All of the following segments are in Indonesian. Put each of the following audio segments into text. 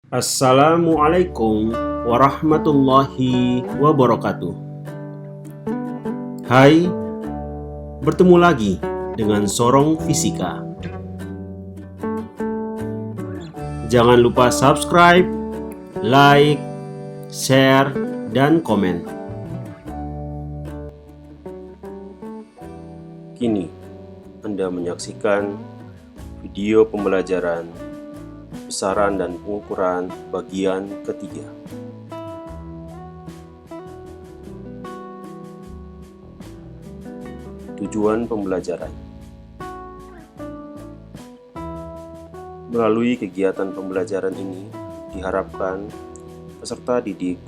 Assalamualaikum warahmatullahi wabarakatuh. Hai, bertemu lagi dengan Sorong Fisika. Jangan lupa subscribe, like, share, dan komen. Kini, Anda menyaksikan video pembelajaran besaran dan pengukuran bagian ketiga. Tujuan pembelajaran. Melalui kegiatan pembelajaran ini, diharapkan peserta didik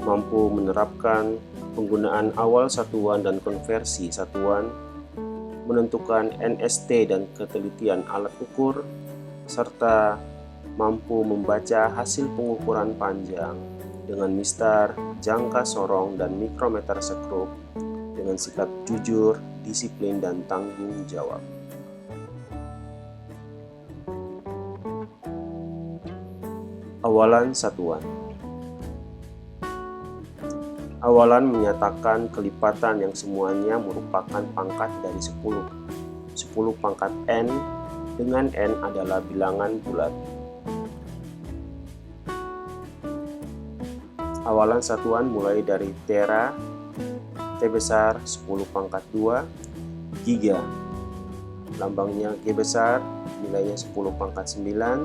mampu menerapkan penggunaan awal satuan dan konversi satuan, menentukan NST dan ketelitian alat ukur, serta mampu membaca hasil pengukuran panjang dengan mistar, jangka sorong, dan mikrometer sekrup dengan sikap jujur, disiplin, dan tanggung jawab. Awalan satuan. Awalan menyatakan kelipatan yang semuanya merupakan pangkat dari 10. 10 pangkat N dengan N adalah bilangan bulat. Awalan satuan mulai dari tera, T besar 10 pangkat 2, giga, lambangnya G besar, nilainya 10 pangkat 9,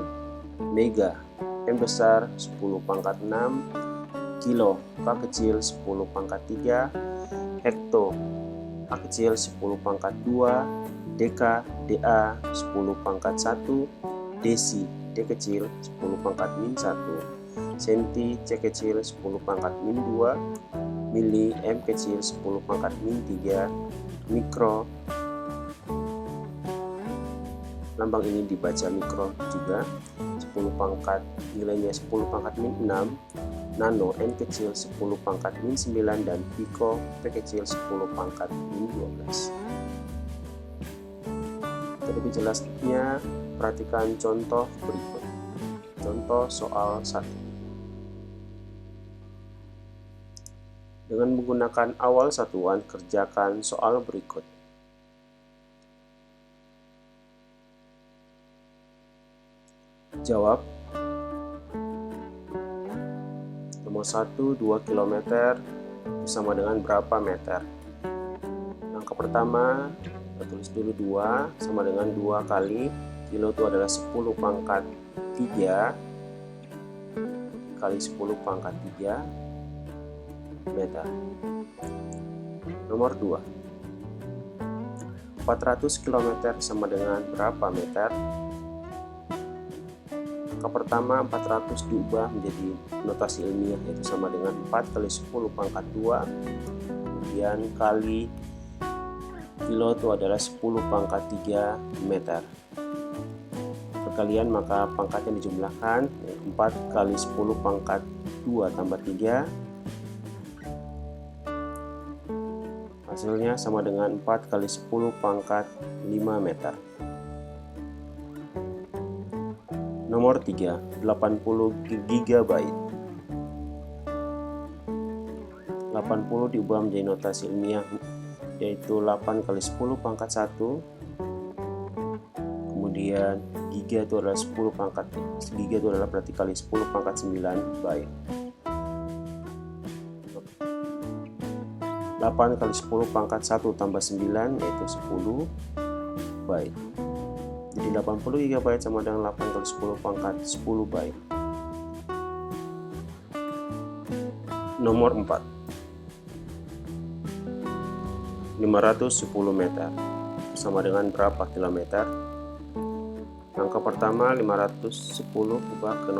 mega, M besar 10 pangkat 6, kilo, K kecil 10 pangkat 3, hekto, H kecil 10 pangkat 2, deka, DA 10 pangkat 1, desi, D kecil 10 pangkat min 1, senti, C kecil 10 pangkat min 2, mili, M kecil 10 pangkat min 3, mikro, lambang ini dibaca mikro juga, 10 pangkat, nilainya 10 pangkat min 6, nano, N kecil 10 pangkat min 9, dan piko, P kecil 10 pangkat min 12. Lebih jelasnya, perhatikan contoh berikut. Contoh soal 1. Dengan menggunakan awal satuan, kerjakan soal berikut. Jawab. Nomor 1, 2 km sama dengan berapa meter? Angka pertama, kita tulis dulu 2, sama dengan 2 kali kilo itu adalah 10 pangkat 3 kali 10 pangkat 3 meter. Nomor 2, 400 km sama dengan berapa meter? Angka pertama 400 diubah menjadi notasi ilmiah, yaitu sama dengan 4 kali 10 pangkat 2, kemudian kali kilo itu adalah 10 pangkat 3 meter. Perkalian maka pangkatnya dijumlahkan, 4 kali 10 pangkat 2 tambah 3, hasilnya sama dengan 4 kali 10 pangkat 5 meter. Nomor 3, 80 GB. 80 diubah menjadi notasi ilmiah, yaitu 8 kali 10 pangkat 1, kemudian giga itu adalah 10 pangkat, giga itu adalah berarti kali 10 pangkat 9 byte. 8 kali 10 pangkat 1 tambah 9 yaitu 10 byte. Jadi 80 GB sama dengan 8 kali 10 pangkat 10 byte. Nomor 4, 510 meter sama dengan berapa kilometer? Angka pertama 510 ubah ke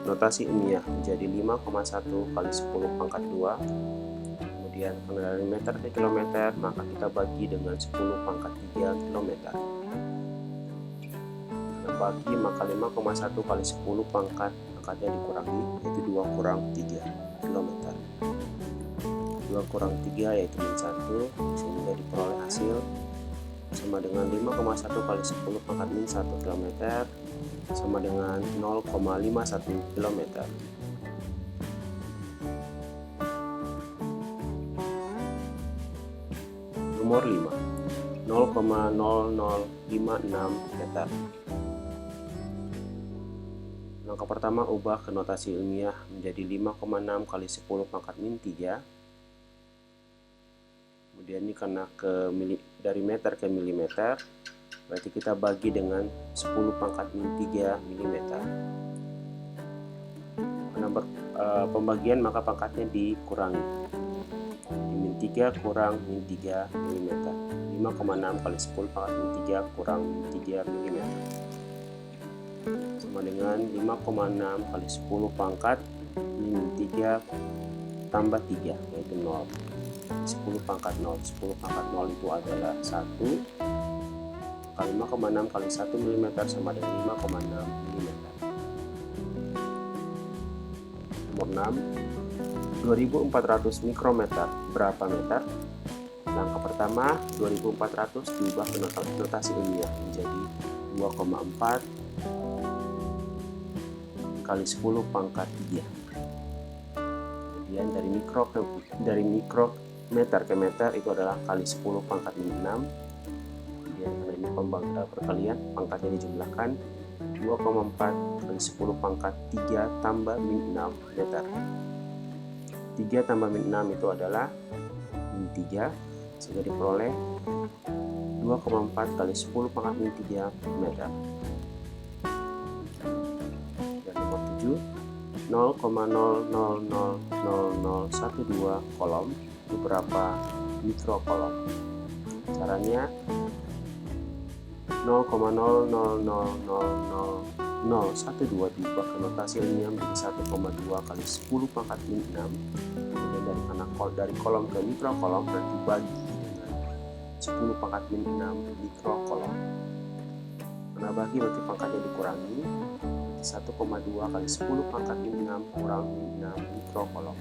notasi ilmiah menjadi 5,1 kali 10 pangkat 2. Kemudian karena dari meter ke kilometer, maka kita bagi dengan 10 pangkat 3 kilometer. Kita bagi maka 5,1 kali 10 pangkat, angkanya dikurangi, yaitu 2 kurang 3 kilometer. 2 kurang 3 yaitu min 1, sehingga diperoleh hasil sama dengan 5,1 kali 10 pangkat min 1 km sama dengan 0,51 km. Nomor 5, 0,0056 meter. Langkah pertama, ubah ke notasi ilmiah menjadi 5,6 kali 10 pangkat min 3. Kemudian ini karena dari meter ke milimeter, berarti kita bagi dengan 10 pangkat min 3 mm. Karena pembagian maka pangkatnya dikurangi. Min 3 kurang min 3 mm. 5,6 kali 10 pangkat min 3 kurang min 3 mm. Sama dengan 5,6 kali 10 pangkat min 3 tambah 3, yaitu 0. 10 pangkat 0. 10 pangkat 0 itu adalah 1. Maka 5,6 kali 1 mm sama dengan 5,6 mm. Nomor 6, 2400 mikrometer berapa meter? Langkah pertama, 2400 diubah ke notasi ilmiah menjadi 2,4 kali 10 pangkat 3. Kemudian dari mikrometer ke meter itu adalah kali 10 pangkat min 6. Kemudian karena ini perkalian, pangkatnya dijumlahkan 2,4 kali 10 pangkat 3 tambah min 6 meter. 3 tambah min 6 itu adalah min 3, sehingga diperoleh 2,4 kali 10 pangkat min 3 meter. 0,00000012 kolom itu berapa mikrokolom? Caranya 0,00000012 diubah ke notasi ilmiah menjadi 1,2 kali 10 pangkat min 6. Kemudian dari kolom ke mikrokolom berarti bagi dengan 10 pangkat min 6 mikrokolom. Karena bagi berarti pangkatnya dikurangi. 1,2 kali 10 pangkat min 6 kurang min 6 mikrokolom.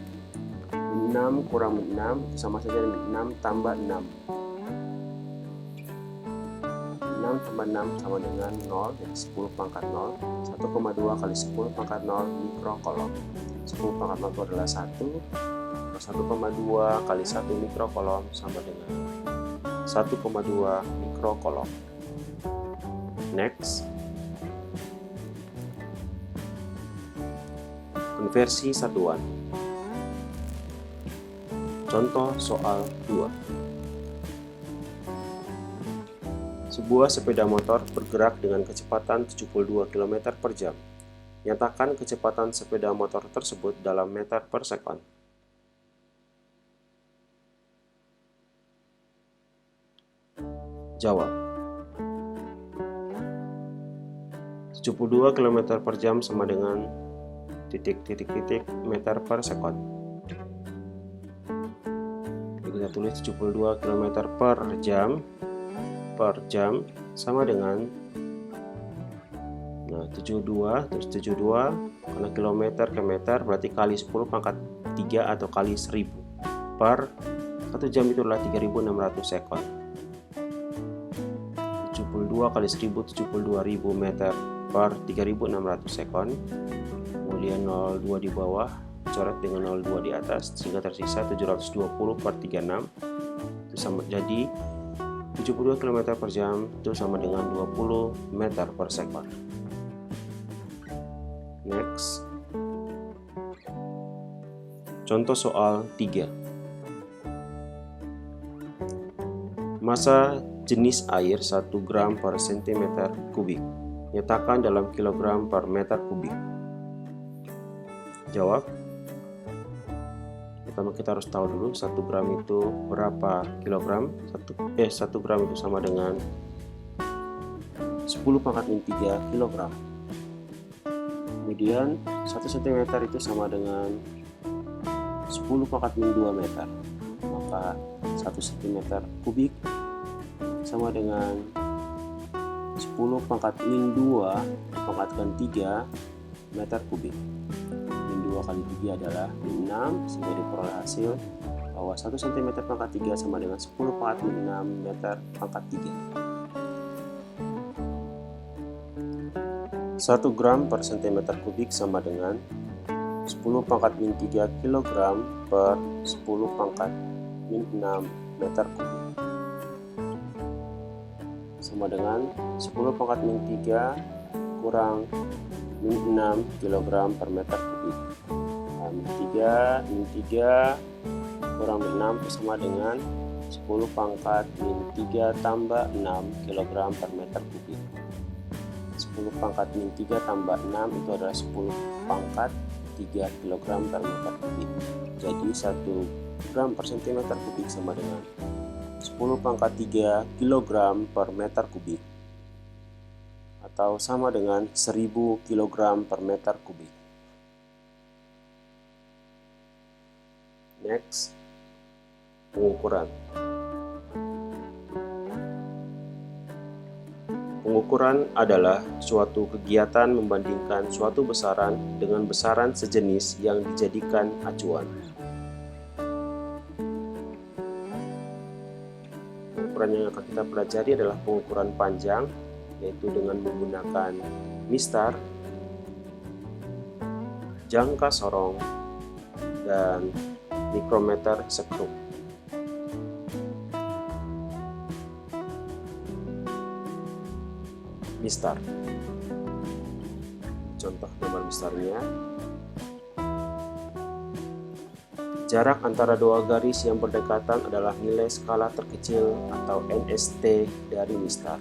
Min 6 kurang min 6 itu sama saja dengan min 6 tambah 6. 6 tambah 6 sama dengan 0, jadi 10 pangkat 0. 1,2 kali 10 pangkat 0 mikrokolom. 10 pangkat 0 itu adalah 1. 1,2 kali 1 mikrokolom sama dengan 1,2 mikrokolom. Next, konversi satuan. Contoh soal 2. Sebuah sepeda motor bergerak dengan kecepatan 72 km per jam. Nyatakan kecepatan sepeda motor tersebut dalam meter per sekon. Jawab. 72 km per jam sama dengan titik-titik-titik meter per sekon. Jadi kita tulis 72 km per jam sama dengan 72 terus 72 karena kilometer ke meter berarti kali 10 pangkat 3 atau kali 1000 per 1 jam itu adalah 3600 sekon. 72 kali 1000 72.000 meter per 3600 sekon. Kemudian 02 di bawah coret dengan 02 di atas sehingga tersisa 720 per 36 itu sama, jadi 72 km per jam itu sama dengan 20 meter per sekon. Next, contoh soal 3. Massa jenis air 1 gram per cm kubik. Nyatakan dalam kilogram per meter kubik. Jawab. Pertama kita harus tahu dulu 1 gram itu berapa kilogram. 1 gram itu sama dengan 10 pangkat min 3 kilogram. Kemudian 1 cm itu sama dengan 10 pangkat min 2 meter. Maka 1 cm kubik sama dengan 10 pangkat min 2 dipangkatkan 3 meter kubik. Min 2 kali 3 adalah min 6, sehingga diperoleh hasil bahwa 1 cm pangkat 3 sama dengan 10 pangkat min 6 meter pangkat 3. 1 gram per cm kubik sama dengan 10 pangkat min 3 kg per 10 pangkat min 6 meter kubik, sama dengan 10 pangkat min 3 kurang min 6 kg per meter kubik. Nah, min 3 kurang min 6 itu sama dengan 10 pangkat min 3 tambah 6 kg per meter kubik. 10 pangkat min 3 tambah 6 itu adalah 10 pangkat 3 kg per meter kubik. Jadi 1 gram per cm kubik sama dengan 10 pangkat 3 kg per meter kubik, atau sama dengan 1000 kg per meter kubik. Next, pengukuran. Pengukuran adalah suatu kegiatan membandingkan suatu besaran dengan besaran sejenis yang dijadikan acuan. Pengukuran yang akan kita pelajari adalah pengukuran panjang, yaitu dengan menggunakan mistar, jangka sorong, dan mikrometer skrup. Mistar. Contoh gambar mistarnya. Jarak antara dua garis yang berdekatan adalah nilai skala terkecil atau NST dari mistar.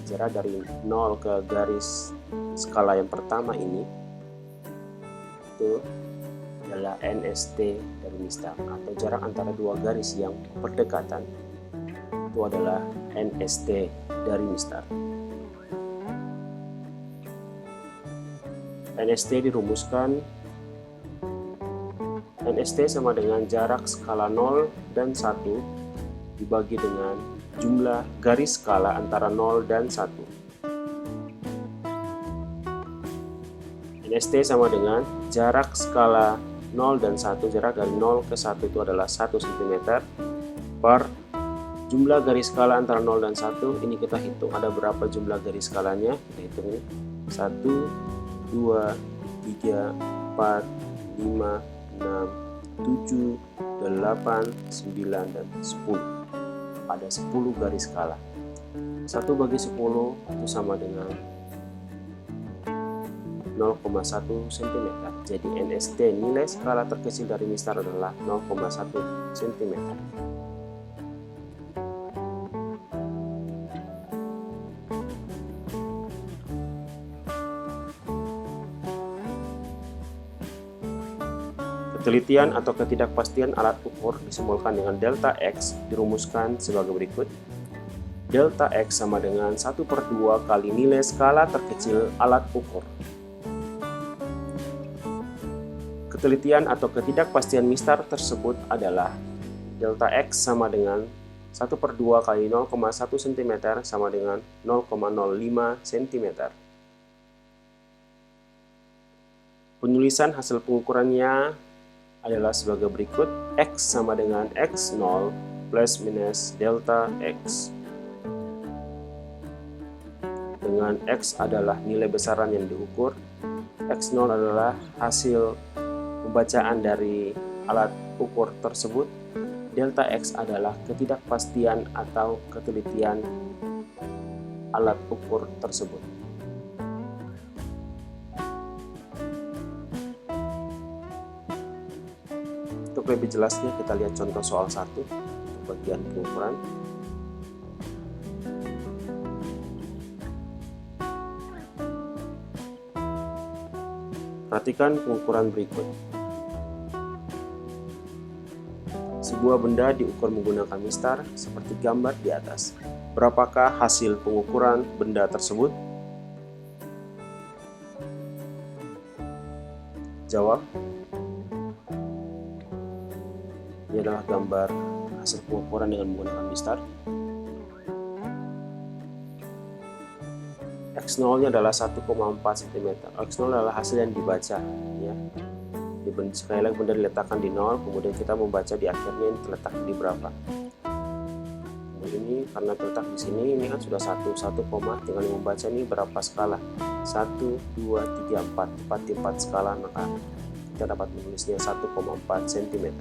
Jarak dari 0 ke garis skala yang pertama ini itu adalah NST dari mistar, atau jarak antara dua garis yang berdekatan itu adalah NST dari mistar. NST dirumuskan, NST sama dengan jarak skala 0 dan 1 dibagi dengan jumlah garis skala antara 0 dan 1. NST sama dengan jarak skala 0 dan 1, jarak dari 0 ke 1 itu adalah 1 cm per jumlah garis skala antara 0 dan 1. Ini kita hitung ada berapa jumlah garis skalanya. Kita hitung ini 1, 2, 3, 4, 5, 6, 7, 8, 9, dan 10. Ada 10 garis skala. 1 bagi 10 itu sama dengan 0,1 cm. Jadi NST, nilai skala terkecil dari mistar, adalah 0,1 cm. Ketelitian atau ketidakpastian alat ukur disimbolkan dengan delta X dirumuskan sebagai berikut. Delta X sama dengan 1/2 kali nilai skala terkecil alat ukur. Ketelitian atau ketidakpastian mistar tersebut adalah delta X sama dengan 1/2 kali 0,1 cm sama dengan 0,05 cm. Penulisan hasil pengukurannya adalah sebagai berikut. X sama dengan X0 plus minus delta X, dengan X adalah nilai besaran yang diukur, X0 adalah hasil pembacaan dari alat ukur tersebut, delta X adalah ketidakpastian atau ketelitian alat ukur tersebut. Untuk lebih jelasnya kita lihat contoh soal 1 bagian pengukuran. Perhatikan pengukuran berikut. Sebuah benda diukur menggunakan mistar seperti gambar di atas. Berapakah hasil pengukuran benda tersebut? Jawab. Ini adalah gambar hasil pengukuran dengan menggunakan mistar. X0-nya adalah 1,4 cm. X0 adalah hasil yang dibaca, ya. Sekali lagi benda diletakkan di 0, kemudian kita membaca di akhirnya ini terletak di berapa. Kemudian sini karena terletak di sini, ini kan sudah satu koma, tinggal membaca ini berapa skala, 1, 2, 3, 4, 4 di 4 skala, maka kita dapat menulisnya 1,4 cm.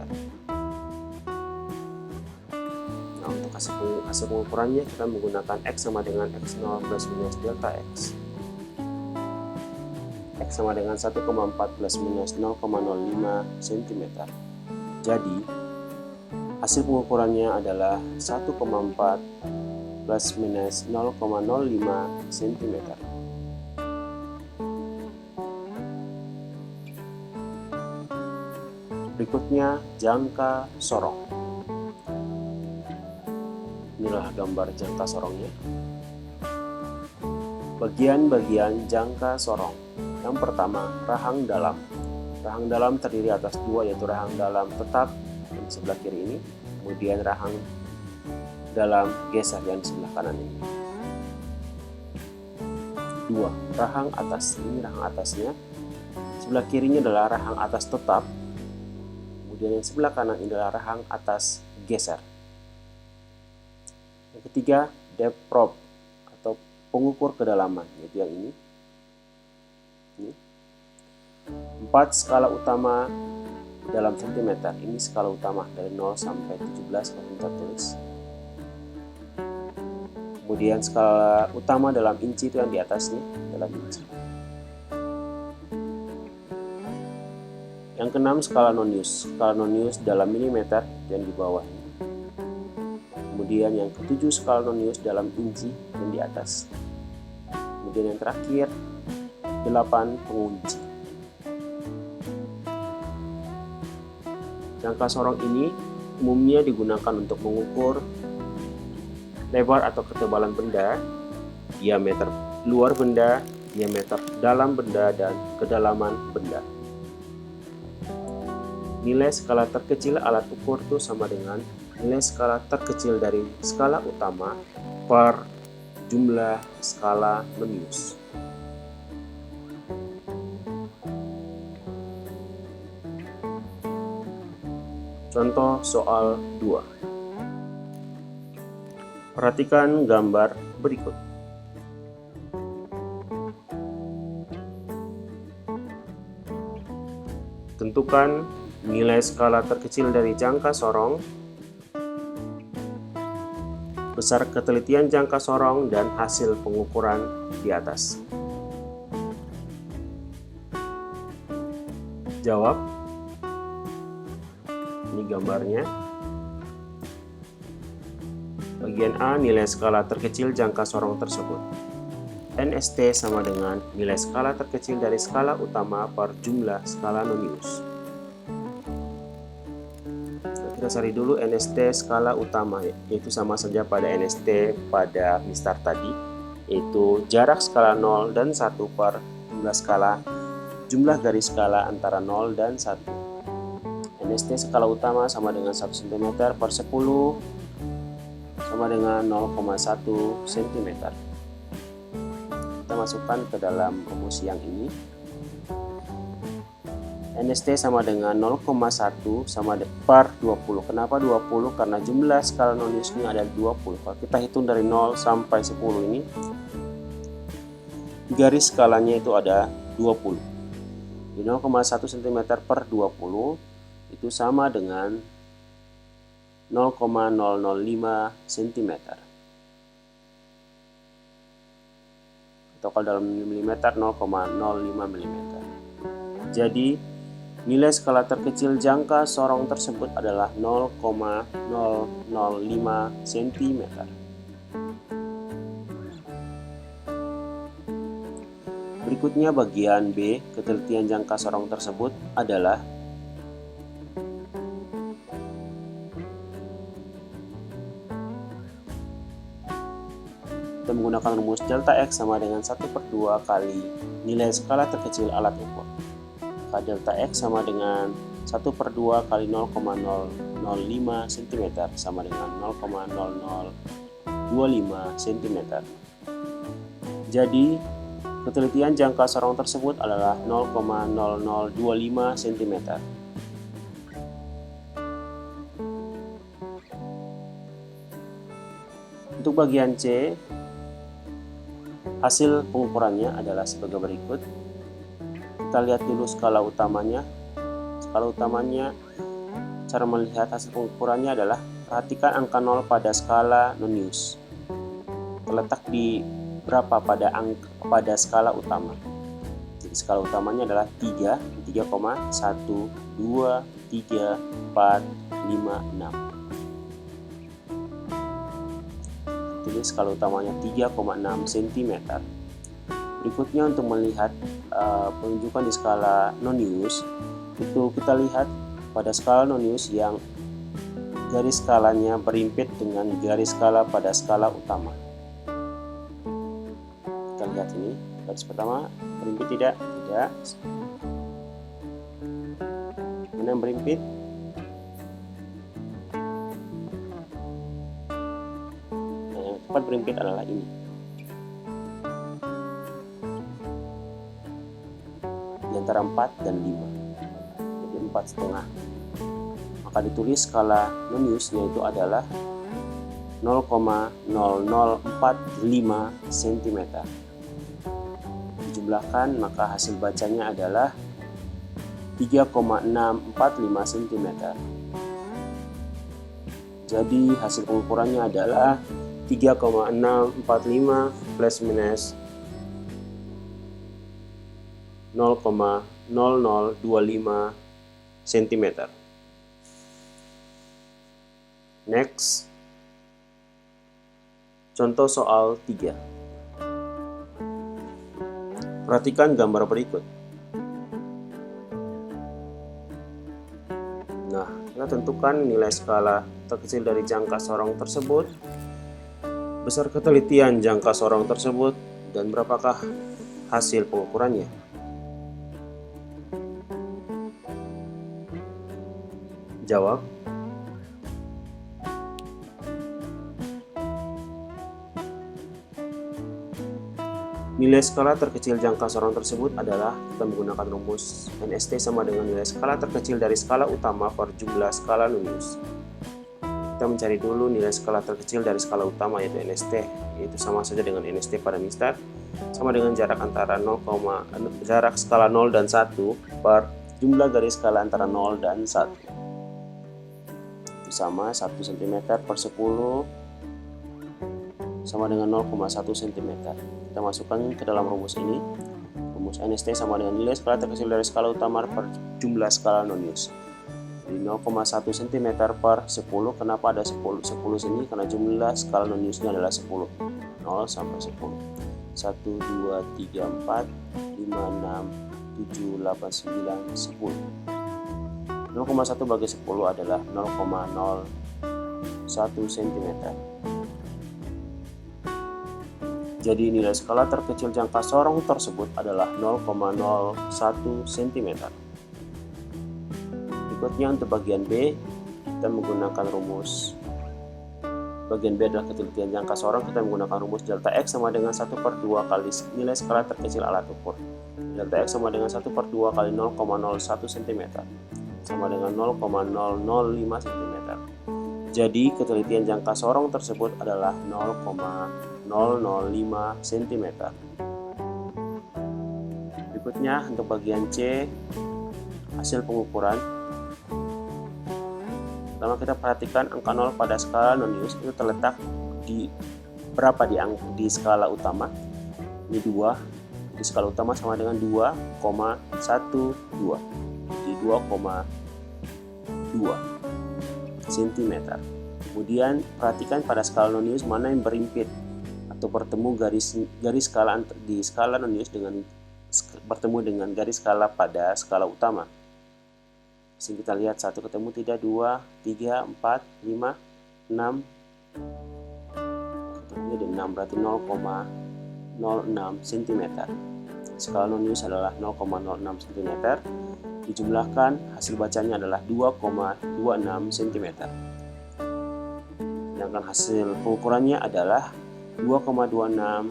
Nah, untuk hasil pengukurannya kita menggunakan X sama dengan X0 plus minus delta X. X sama dengan 1,4 plus minus 0,05 cm. Jadi hasil pengukurannya adalah 1,4 plus minus 0,05 cm. Berikutnya jangka sorong. Inilah gambar jangka sorongnya. Bagian-bagian jangka sorong. Yang pertama, rahang dalam. Rahang dalam terdiri atas dua, yaitu rahang dalam tetap yang di sebelah kiri ini, kemudian rahang dalam geser yang di sebelah kanan ini. Dua, rahang atas. Ini rahang atasnya. Sebelah kirinya adalah rahang atas tetap. Kemudian yang sebelah kanan ini adalah rahang atas geser. Yang ketiga, depth probe atau pengukur kedalaman, yaitu yang ini. 4 skala utama dalam sentimeter. Ini skala utama dari 0 sampai 17 kalau kita tulis. Kemudian skala utama dalam inci itu yang di atasnya, dalam inci. Yang keenam, skala non-use. Skala non-use dalam milimeter yang di bawah ini. Kemudian yang ketujuh, skala non-use dalam inci yang di atas. Kemudian yang terakhir, 8 pengunci. Jangka sorong ini umumnya digunakan untuk mengukur lebar atau ketebalan benda, diameter luar benda, diameter dalam benda, dan kedalaman benda. Nilai skala terkecil alat ukur itu sama dengan nilai skala terkecil dari skala utama per jumlah skala non-use. Contoh soal 2. Perhatikan gambar berikut. Tentukan nilai skala terkecil dari jangka sorong, besar ketelitian jangka sorong, dan hasil pengukuran di atas. Jawab. Ini gambarnya. Bagian A, nilai skala terkecil jangka sorong tersebut. NST sama dengan nilai skala terkecil dari skala utama per jumlah skala non-use. Kita cari dulu NST skala utama, yaitu sama saja pada NST pada mistar tadi, yaitu jarak skala 0 dan 1 per jumlah garis skala antara 0 dan 1. NST skala utama sama dengan 1 cm per 10 sama dengan 0,1 cm. Kita masukkan ke dalam rumus yang ini. NST sama dengan 0,1 sama per 20. Kenapa 20? Karena jumlah skala non-use-nya ada 20. Kalau kita hitung dari 0 sampai 10 ini, garis skalanya itu ada 20. Di 0,1 cm per 20 itu sama dengan 0,005 cm. Atau kalau dalam milimeter 0,05 mm. Jadi nilai skala terkecil jangka sorong tersebut adalah 0,005 cm. Berikutnya bagian B, ketelitian jangka sorong tersebut adalah kita menggunakan rumus delta X sama dengan 1/2 kali nilai skala terkecil alat ukur. Maka delta X sama dengan 1/2 kali 0,005 cm sama dengan 0,0025 cm. Jadi ketelitian jangka sorong tersebut adalah 0,0025 cm. Untuk bagian C, hasil pengukurannya adalah sebagai berikut. Kita lihat dulu skala utamanya. Skala utamanya, cara melihat hasil pengukurannya adalah perhatikan angka 0 pada skala non-use. Terletak di berapa pada skala utama. Jadi skala utamanya adalah 3, 3,1, 2, 3, 4, 5, 6. Jadi skala utamanya 3,6 cm. Berikutnya untuk melihat penunjukan di skala non-use, itu kita lihat pada skala non-use yang garis skalanya berimpit dengan garis skala pada skala utama. Kita lihat ini, garis pertama berimpit tidak? Tidak. Mana yang berimpit? Yang tepat berimpit adalah ini. Di antara 4 dan 5. Jadi 4,5. Maka ditulis skala non-use yaitu adalah 0,0045 cm. Dijumlahkan maka hasil bacanya adalah 3,645 cm. Jadi hasil pengukurannya adalah 3,645 plus minus 0,0025 cm. Next, contoh soal 3. Perhatikan gambar berikut. Nah, kita tentukan nilai skala terkecil dari jangka sorong tersebut, besar ketelitian jangka sorong tersebut, dan berapakah hasil pengukurannya. Jawab. Nilai skala terkecil jangka sorong tersebut adalah, kita menggunakan rumus NST sama dengan nilai skala terkecil dari skala utama per jumlah skala non-use. Kita mencari dulu nilai skala terkecil dari skala utama yaitu NST, yaitu sama saja dengan NST pada mistar, sama dengan jarak antara jarak skala 0 dan 1 per jumlah garis skala antara 0 dan 1. Itu sama 1 cm per 10 sama dengan 0,1 cm. Kita masukkan ke dalam rumus ini. Rumus NST sama dengan nilai skala terkecil dari skala utama per jumlah skala non-use. Jadi 0,1 cm per 10. Kenapa ada 10 sini? Karena jumlah skala non-use-nya adalah 10. 0 sampai 10. 1, 2, 3, 4, 5, 6, 7, 8, 9, 10. 0,1 bagi 10 adalah 0,01 cm. Jadi nilai skala terkecil jangka sorong tersebut adalah 0,01 cm. Berikutnya untuk bagian B, kita menggunakan rumus. Bagian B adalah ketelitian jangka sorong, kita menggunakan rumus delta X sama dengan 1/2 kali nilai skala terkecil alat ukur. Delta X sama dengan 1/2 kali 0,01 cm, sama dengan 0,005 cm. Jadi ketelitian jangka sorong tersebut adalah 0,005 cm. Berikutnya untuk bagian C, hasil pengukuran. Pertama kita perhatikan angka 0 pada skala non-use itu terletak di berapa di skala utama. Ini 2, di skala utama sama dengan 2,12. Di 2,2 cm. Kemudian perhatikan pada skala non-use mana yang berimpit atau bertemu garis skala di skala non-use dengan bertemu dengan garis skala pada skala utama. Sini kita lihat 1 ketemu tidak, 2, 3, 4, 5, 6. Ketemunya di 6 berarti 0,06 cm. Skala non-use adalah 0,06 cm. Dijumlahkan hasil bacanya adalah 2,26 cm. Sedangkan hasil pengukurannya adalah 2,26,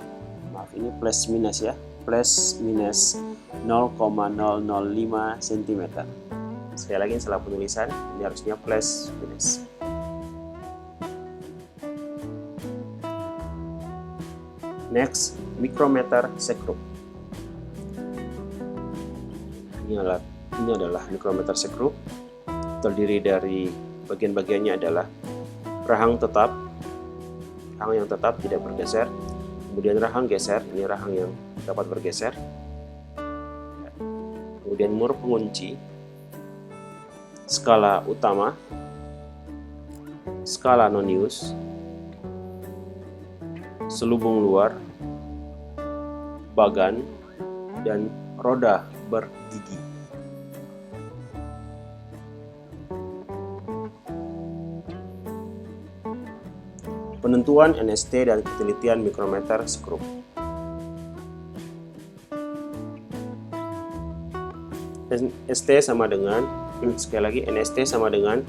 maaf ini plus minus ya, plus minus 0,005 cm. Sekali lagi salah penulisan, ini harusnya plus minus. Next, micrometer sekrup. Ini adalah micrometer sekrup. Terdiri dari bagian-bagiannya adalah rahang yang tetap tidak bergeser, kemudian rahang geser, ini rahang yang dapat bergeser, kemudian mur pengunci, skala utama, skala nonius, selubung luar, bagan, dan roda bergigi. Penentuan NST dan ketelitian mikrometer sekrup. NST sama dengan, sekali lagi, NST sama dengan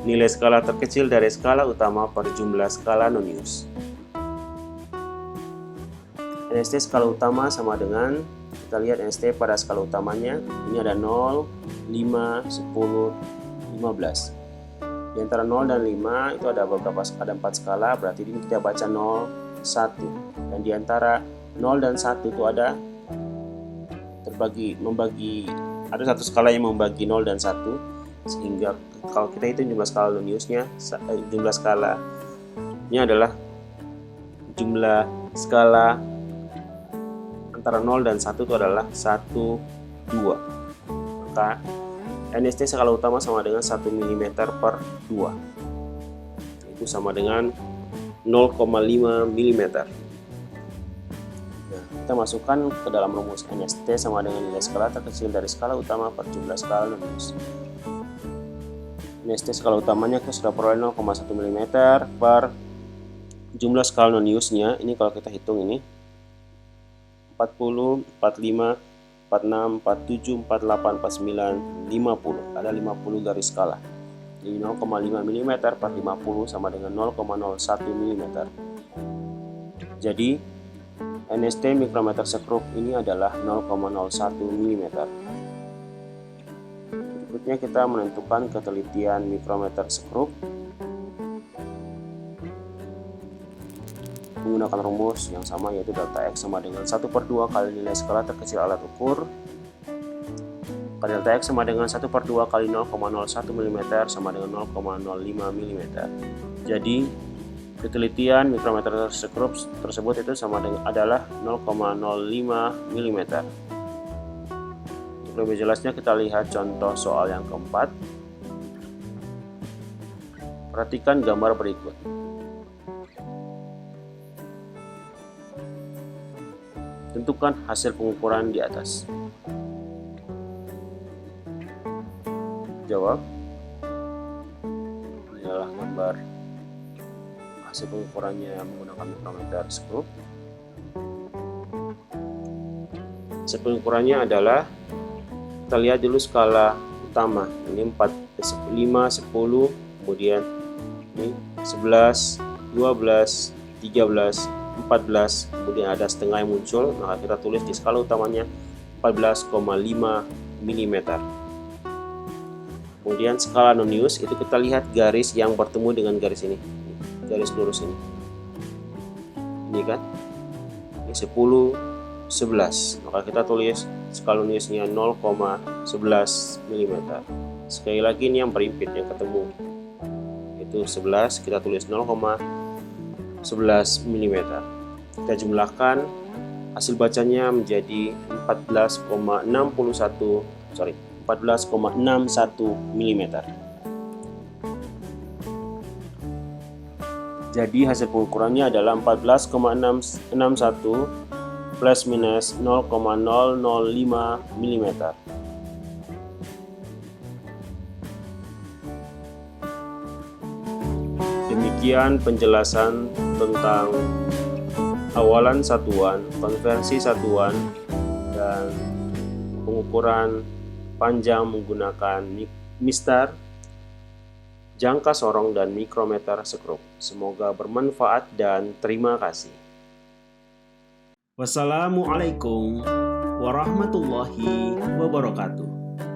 nilai skala terkecil dari skala utama per jumlah skala nonius. NST skala utama sama dengan, kita lihat NST pada skala utamanya, ini ada 0, 5, 10, 15. Di antara 0 dan 5 itu ada 4 skala, berarti ini kita baca 0, 1. Dan di antara 0 dan 1 itu ada ada satu skala yang membagi 0 dan 1, sehingga kalau kita hitung jumlah skala noniusnya, jumlah skalanya adalah jumlah skala antara 0 dan 1 itu adalah 1, 2. Maka NST skala utama sama dengan 1 mm per 2. Itu sama dengan 0,5 mm. Nah, kita masukkan ke dalam rumus NST sama dengan nilai skala terkecil dari skala utama per jumlah skala nonius. NST skala utamanya kita sudah peroleh 0,1 mm per jumlah skala noniusnya. Ini kalau kita hitung ini 40, 45, 46, 47, 48, 49, 50. Ada 50 garis skala. Jadi 0,5 mm per 50 sama dengan 0,01 mm. Jadi NST mikrometer sekrup ini adalah 0,01 mm. Berikutnya kita menentukan ketelitian mikrometer sekrup menggunakan rumus yang sama, yaitu delta X sama dengan 1/2 kali nilai skala terkecil alat ukur, kali delta X sama dengan 1/2 kali 0,01 mm sama dengan 0,05 mm. Jadi ketelitian mikrometer sekrup tersebut itu sama dengan adalah 0,05 mm. Untuk lebih jelasnya kita lihat contoh soal yang keempat. Perhatikan gambar berikut. Tentukan hasil pengukuran di atas. Jawab. Ini adalah gambar hasil pengukurannya menggunakan mikrometer sekrup. Hasil pengukurannya adalah, kita lihat dulu skala utama. Ini 5, 10, kemudian ini 11, 12, 13, 14, kemudian ada setengah yang muncul, maka kita tulis di skala utamanya 14,5 mm. Kemudian skala nonius itu kita lihat garis yang bertemu dengan garis ini, garis lurus ini. Ini kan, ini 10, 11, maka kita tulis skala noniusnya 0,11 mm. Sekali lagi ini yang berimpit yang ketemu, itu 11, kita tulis 0,11 mm. Kita jumlahkan, hasil bacanya menjadi 14,61 mm. Jadi hasil pengukurannya adalah 14,661 plus minus 0,005 mm. Demikian penjelasan tentang awalan satuan, konversi satuan, dan pengukuran panjang menggunakan mistar, jangka sorong, dan mikrometer sekrup. Semoga bermanfaat dan terima kasih. Wassalamualaikum warahmatullahi wabarakatuh.